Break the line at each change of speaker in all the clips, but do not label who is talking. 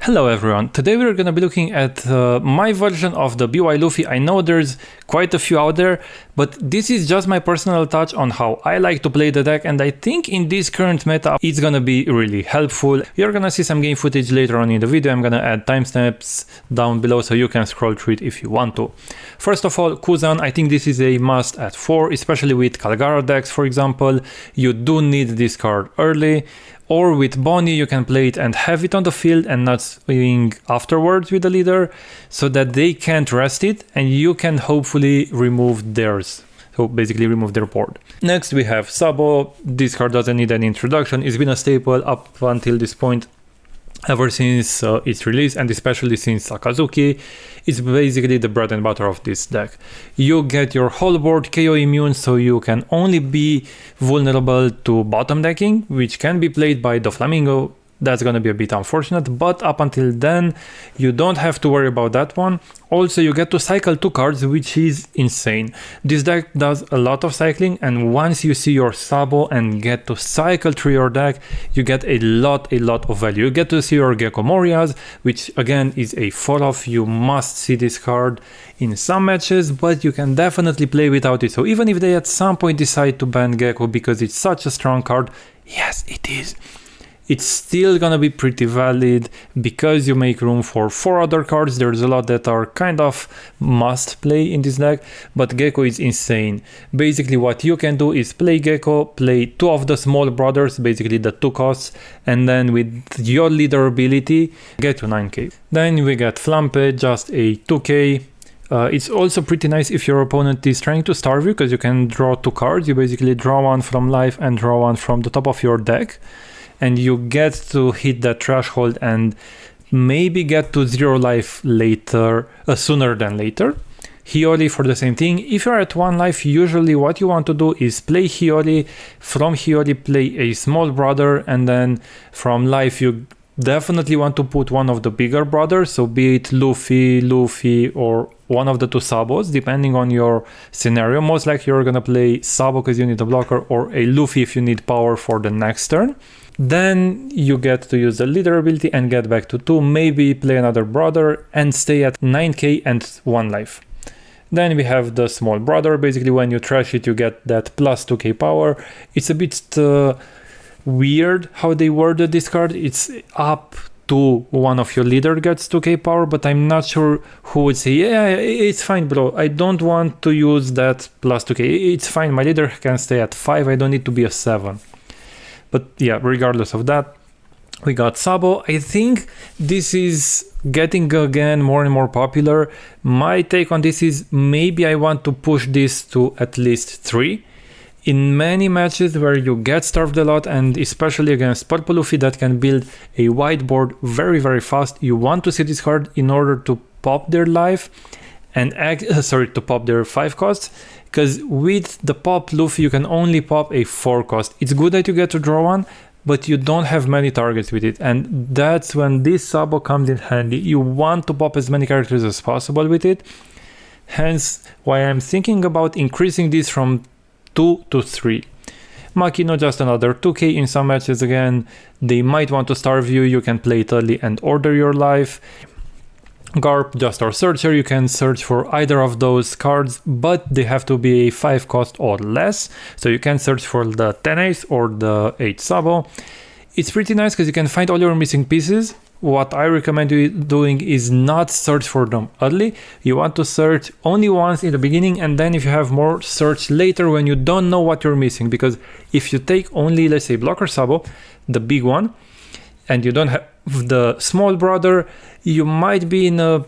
Hello everyone, today we're gonna be looking at my version of the BY Luffy. I know there's quite a few out there, but this is just my personal touch on how I like to play the deck, and I think in this current meta it's gonna be really helpful. You're gonna see some game footage later on in the video. I'm gonna add timestamps down below so you can scroll through it if you want to. First of all, Kuzan, I think this is a must at 4, especially with Calgara decks, for example. You do need this card early. Or with Bonnie, you can play it and have it on the field and not swing afterwards with the leader so that they can't rest it and you can hopefully remove theirs. So basically remove their board. Next we have Sabo. This card doesn't need any introduction. It's been a staple up until this point ever since its release, and especially since Sakazuki. It's basically the bread and butter of this deck. You get your whole board KO immune, so you can only be vulnerable to bottom decking, which can be played by the Flamingo. That's gonna be a bit unfortunate, but up until then you don't have to worry about that one. Also, you get to cycle 2 cards, which is insane. This deck does a lot of cycling, and once you see your Sabo and get to cycle through your deck, you get a lot of value. You get to see your Gecko Morias, which again is a 4-off. You must see this card in some matches, but you can definitely play without it. So even if they at some point decide to ban Gecko because it's such a strong card, yes, it is. It's still gonna be pretty valid because you make room for 4 other cards. There's a lot that are kind of must play in this deck, but Gecko is insane. Basically what you can do is play Gecko, play 2 of the small brothers, basically the 2 costs, and then with your leader ability get to 9k. Then we get Flampe, just a 2k. It's also pretty nice if your opponent is trying to starve you because you can draw 2 cards. You basically draw one from life and draw one from the top of your deck. And you get to hit that threshold and maybe get to 0 life later, sooner than later. Hiyori for the same thing. If you're at 1 life, usually what you want to do is play Hiyori. From Hiyori, play a small brother, and then from life you definitely want to put one of the bigger brothers, so be it Luffy, or one of the 2 Sabos, depending on your scenario. Most likely you're gonna play Sabo because you need a blocker, or a Luffy if you need power for the next turn. Then you get to use the leader ability and get back to 2, maybe play another brother and stay at 9k and 1 life. Then we have the small brother. Basically when you trash it you get that plus 2k power. It's a bit weird how they worded this card. It's up to one of your leader gets 2k power, but I'm not sure who would say, yeah, it's fine bro, I don't want to use that plus 2k, it's fine, my leader can stay at 5, I don't need to be a 7. But yeah, regardless of that, we got Sabo. I think this is getting again more and more popular. My take on this is maybe I want to push this to at least 3. In many matches where you get starved a lot, and especially against Purple Luffy that can build a wide board very fast, you want to see this card in order to pop their life and to pop their 5 costs. Because with the pop Luffy you can only pop a 4 cost. It's good that you get to draw one, but you don't have many targets with it, and that's when this Sabo comes in handy. You want to pop as many characters as possible with it, hence why I'm thinking about increasing this from 2 to 3. Makino, just another 2k in some matches. Again, they might want to starve you, you can play it early and order your life. Garp, just our searcher, you can search for either of those cards, but they have to be a 5 cost or less, so you can search for the 10 ace or the 8 Sabo. It's pretty nice because you can find all your missing pieces. What I recommend you doing is not search for them early. You want to search only once in the beginning, and then if you have more, search later when you don't know what you're missing. Because if you take only, let's say, blocker Sabo, the big one, and you don't have the small brother, you might be in a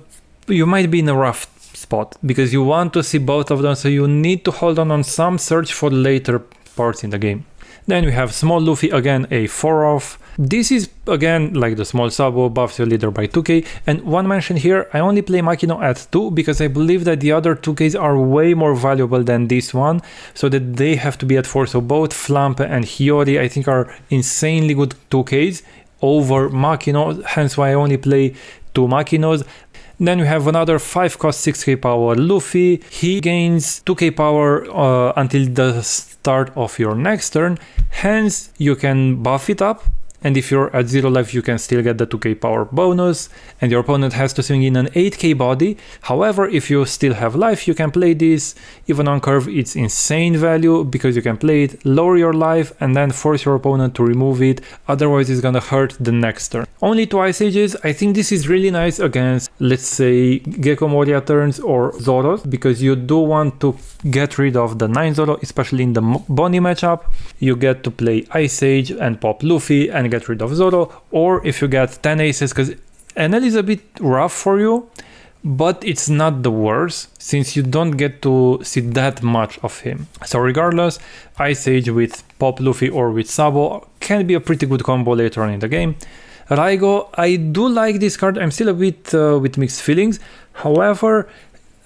rough spot because you want to see both of them, so you need to hold on some search for later parts in the game. Then we have small Luffy, again a 4-off. This is again like the small Sabo, buffs your leader by 2k. And one mention here, I only play Makino at 2 because I believe that the other 2ks are way more valuable than this one, so that they have to be at 4. So both Flampe and Hiyori I think are insanely good 2ks over Makino, hence why I only play 2 Makinos. Then we have another 5 cost 6k power Luffy. He gains 2k power until the start of your next turn, hence you can buff it up and if you're at 0 life you can still get the 2k power bonus, and your opponent has to swing in an 8k body. However, if you still have life, you can play this even on curve. It's insane value because you can play it, lower your life, and then force your opponent to remove it, otherwise it's gonna hurt the next turn. Only 2 Ice Ages. I think this is really nice against, let's say, Gecko Moria turns or Zoros, because you do want to get rid of the 9 Zoro, especially in the Bonnie matchup. You get to play Ice Age and pop Luffy and get rid of Zoro, or if you get 10 aces, because NL is a bit rough for you, but it's not the worst since you don't get to see that much of him. So regardless, Ice Age with pop Luffy or with Sabo can be a pretty good combo later on in the game. Raigo, I do like this card. I'm still a bit with mixed feelings. However,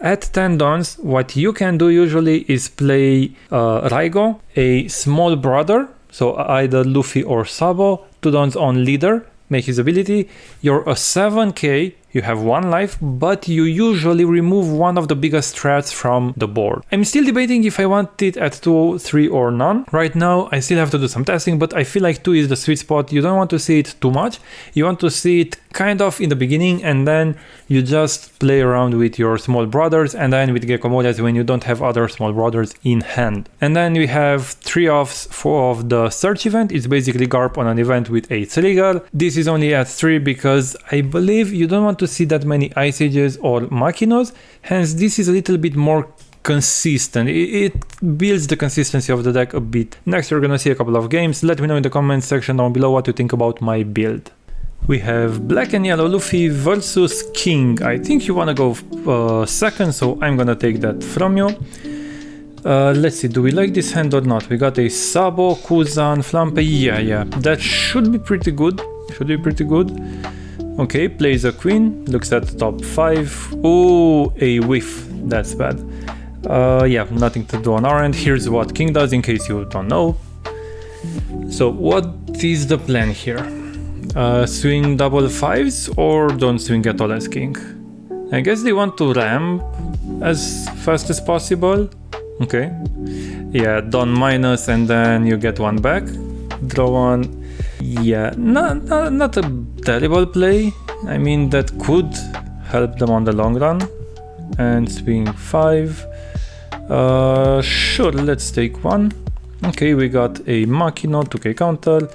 at 10 dons, what you can do usually is play Raigo, a small brother, so either Luffy or Sabo, 2 dons on leader, make his ability. You're a 7k, you have 1 life, but you usually remove one of the biggest threats from the board. I'm still debating if I want it at 2, 3 or none. Right now I still have to do some testing, but I feel like 2 is the sweet spot. You don't want to see it too much. You want to see it kind of in the beginning, and then you just play around with your small brothers, and then with Gecko Morias when you don't have other small brothers in hand. And then we have 3 offs of the search event. It's basically Garp on an event with a trigger. This is only at 3 because I believe you don't want to see that many Ice Ages or Makinos, hence this is a little bit more consistent. It builds the consistency of the deck a bit. Next we're gonna see a couple of games. Let me know in the comments section down below what you think about my build. We have Black and Yellow Luffy versus King. I think you wanna go second, so I'm gonna take that from you. Let's see, do we like this hand or not? We got a Sabo, Kuzan, Flampe. Yeah, that should be pretty good. Okay, plays a queen, looks at the top 5. Oh, a whiff, that's bad. Yeah, nothing to do on our end. Here's what King does in case you don't know. So what is the plan here? Swing double 5s or don't swing at all as King? I guess they want to ramp as fast as possible. Okay, yeah, Don minus and then you get 1 back, draw 1. Yeah, not a terrible play. I mean, that could help them on the long run. And swing 5. Sure, let's take 1. Okay, we got a Makino, 2k counter.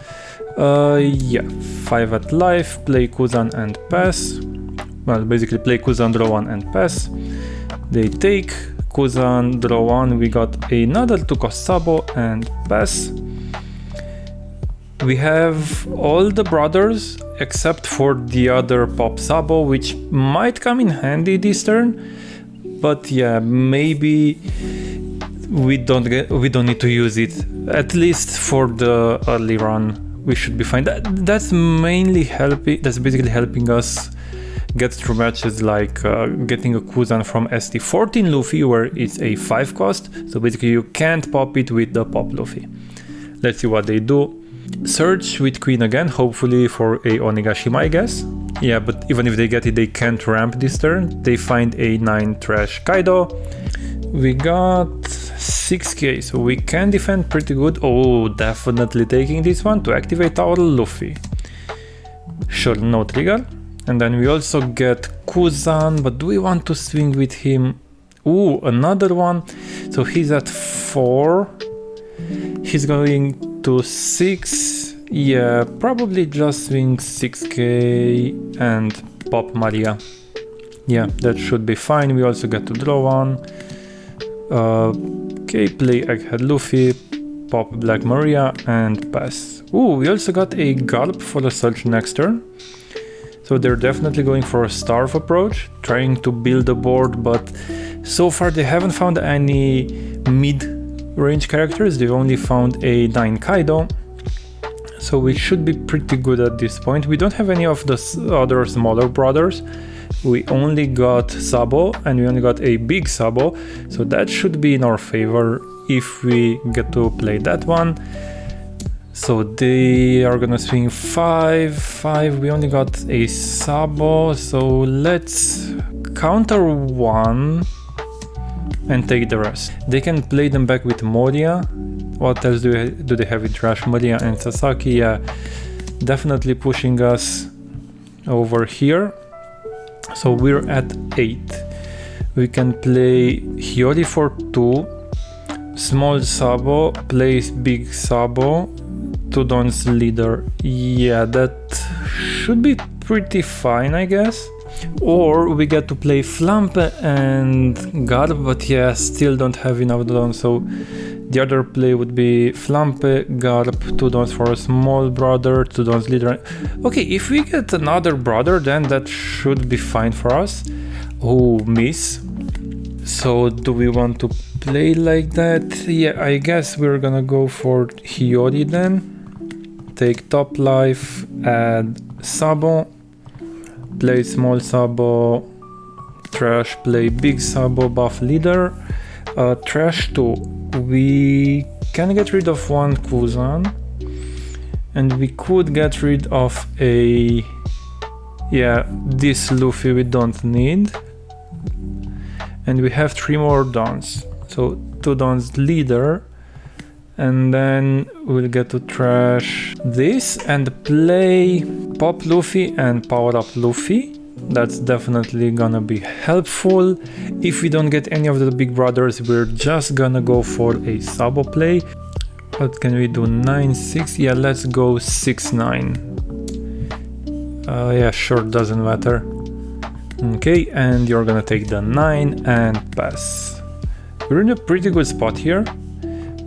Yeah, 5 at life, play Kuzan and pass. Well, basically play Kuzan, draw 1 and pass. They take Kuzan, draw 1, we got another 2-cost Sabo and pass. We have all the brothers except for the other pop Sabo, which might come in handy this turn, but yeah, maybe we don't need to use it, at least for the early run. We should be fine. That's mainly helping. That's basically helping us get through matches like getting a Kuzan from ST14 Luffy, where it's a 5 cost, so basically you can't pop it with the pop Luffy. Let's see what they do. Search with queen again, hopefully for a Onigashima, I guess. Yeah, but even if they get it, they can't ramp this turn. They find a 9 trash Kaido. We got 6k, so we can defend pretty good. Oh, definitely taking this one to activate our Luffy. Sure, no trigger. And then we also get Kuzan, but do we want to swing with him? Ooh, another one. So he's at 4. He's going to 6. Yeah, probably just swing 6k and pop Maria. Yeah, that should be fine. We also get to draw 1. Okay, play Egghead Luffy, pop Black Maria and pass. Ooh, we also got a Garp for the search next turn. So they're definitely going for a starve approach, trying to build a board, but so far they haven't found any mid-range characters. They've only found a 9 Kaido, so we should be pretty good at this point. We don't have any of the other smaller brothers. We only got Sabo and we only got a big Sabo, so that should be in our favor if we get to play that one. So they are gonna swing 5. We only got a Sabo, so let's counter 1 and take the rest. They can play them back with Moria. What else do they have in trash? Moria and Sasaki. Yeah, definitely pushing us over here. So we're at 8. We can play Hiyori for 2, small Sabo, plays big Sabo, 2 Don's leader. Yeah, that should be pretty fine, I guess. Or we get to play Flampe and Garb, but yeah, still don't have enough Don, so the other play would be Flampe, Garb, 2 Dons for a small brother, 2 Dons leader. Okay, if we get another brother, then that should be fine for us. Oh, miss. So do we want to play like that? Yeah, I guess we're gonna go for Hiyori then. Take top life, add Sabo, play small Sabo, trash, play big Sabo, buff leader. Trash 2, we can get rid of 1 Kuzan, and we could get rid of this Luffy we don't need. And we have 3 more Dons, so 2 Dons leader, and then we'll get to trash this and play Pop Luffy and Power Up Luffy. That's definitely gonna be helpful. If we don't get any of the big brothers, we're just gonna go for a Sabo play. What can we do? 9-6? Yeah, let's go 6-9. Yeah, sure, doesn't matter. Okay, and you're gonna take the 9 and pass. We're in a pretty good spot here.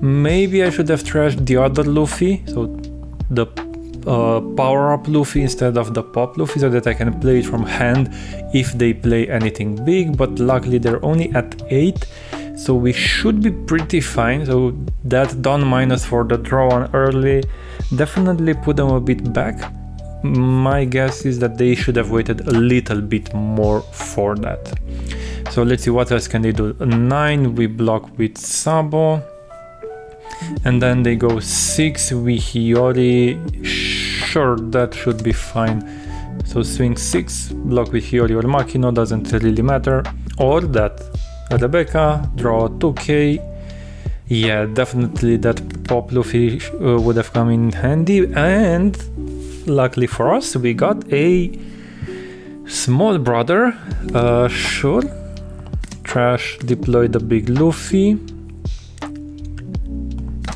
Maybe I should have trashed the other Luffy, so the power up Luffy instead of the pop Luffy, so that I can play it from hand if they play anything big, but luckily they're only at 8, so we should be pretty fine. So that Don minus for the draw on early definitely put them a bit back. My guess is that they should have waited a little bit more for that. So let's see what else can they do. 9 we block with Sabo, and then they go 6 we Hiyori. Sure, that should be fine. So swing 6, block with Hiyori or Makino, doesn't really matter. Or that Rebecca, draw 2k. Yeah, definitely that Pop Luffy would have come in handy, and luckily for us, we got a small brother. Sure. Trash, deploy the big Luffy.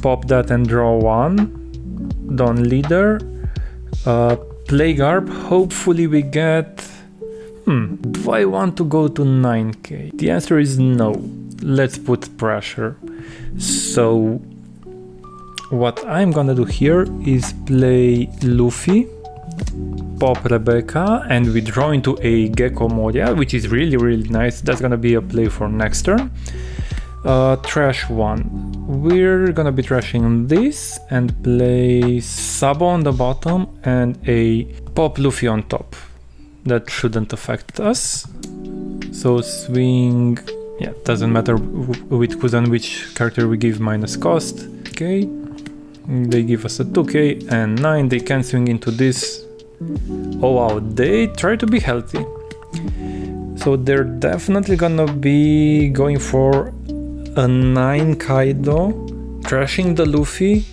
Pop that and draw 1. Don leader. Play Garb. Hopefully we get... Do I want to go to 9k? The answer is no. Let's put pressure. So what I'm gonna do here is play Luffy, pop Rebecca, and we draw into a Gecko Moria, which is really nice. That's gonna be a play for next turn. Trash 1. We're gonna be trashing this and play Sabo on the bottom and a pop Luffy on top. That shouldn't affect us. So swing... Yeah, doesn't matter with Kuzan which character we give minus cost. Okay. They give us a 2k and 9. They can swing into this. Oh wow, they try to be healthy. So they're definitely gonna be going for a 9 Kaido, trashing the Luffy.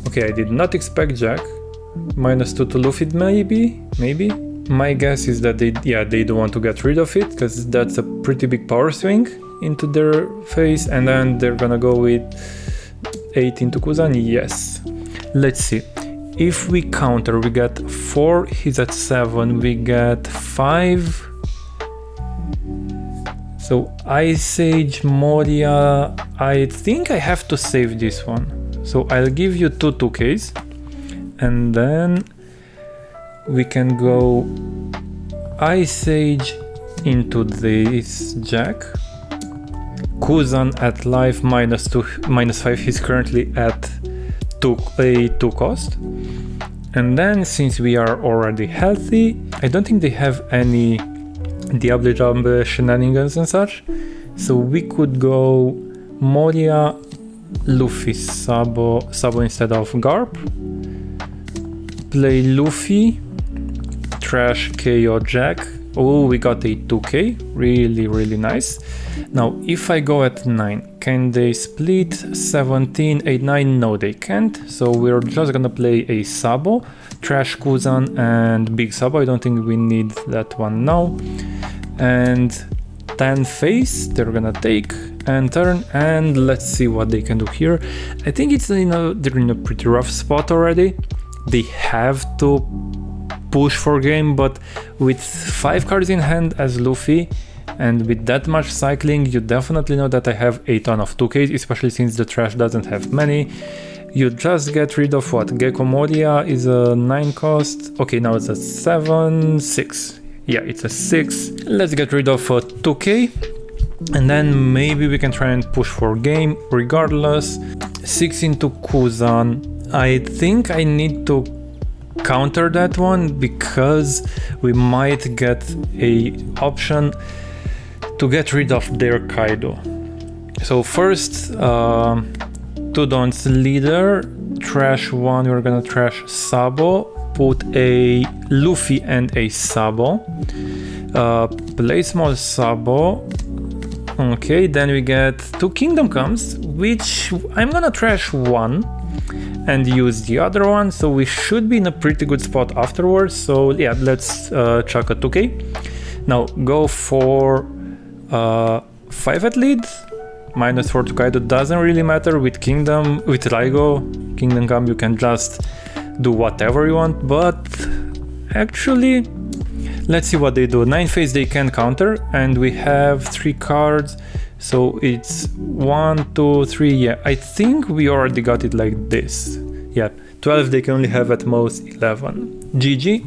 Okay, I did not expect Jack. -2 to Luffy, maybe? My guess is that they do want to get rid of it, because that's a pretty big power swing into their face, and then they're gonna go with 8 into Kuzan. Yes. Let's see. If we counter, we get 4, he's at 7, we get 5. So Ice Age, Moria, I think I have to save this one. So I'll give you 2 2Ks, and then we can go Ice Age into this Jack. Kuzan at life -2, -5, he's currently at 2 cost. And then since we are already healthy, I don't think they have any Diablo Jump shenanigans and such, so we could go Moria, Luffy, Sabo instead of Garp, play Luffy, trash KO Jack, Oh, we got a 2k, really nice. Now if I go at 9, can they split 17, 8, 9? No, they can't, so we're just gonna play a Sabo, trash Kuzan and big Sabo. I don't think we need that one now. And 10 face they're gonna take and turn, and let's see what they can do here. I think it's, you know, they're in a pretty rough spot already. They have to push for game, but with 5 cards in hand as Luffy and with that much cycling, you definitely know that I have a ton of 2Ks, especially since the trash doesn't have many. You just get rid of what? Gecko Moria is a 9 cost. Okay, now it's a 7, 6. Yeah, it's a 6. Let's get rid of a 2k and then maybe we can try and push for game regardless. 6 into Kuzan. I think I need to counter that one because we might get a option to get rid of their Kaido. So first, 2 Don's leader, trash 1, we're gonna trash Sabo, put a Luffy and a Sabo, play small Sabo. Okay, then we get 2 Kingdom Comes, which I'm gonna trash 1 and use the other one, so we should be in a pretty good spot afterwards. So yeah, let's chuck a 2k. Now go for 5 at lead, -4 to Kaido, doesn't really matter with Kingdom, with Raigo, Kingdom Come you can just do whatever you want, but actually let's see what they do. 9 face they can counter and we have 3 cards. So it's 1, 2, 3, yeah, I think we already got it like this. Yeah, 12 they can only have at most 11. GG.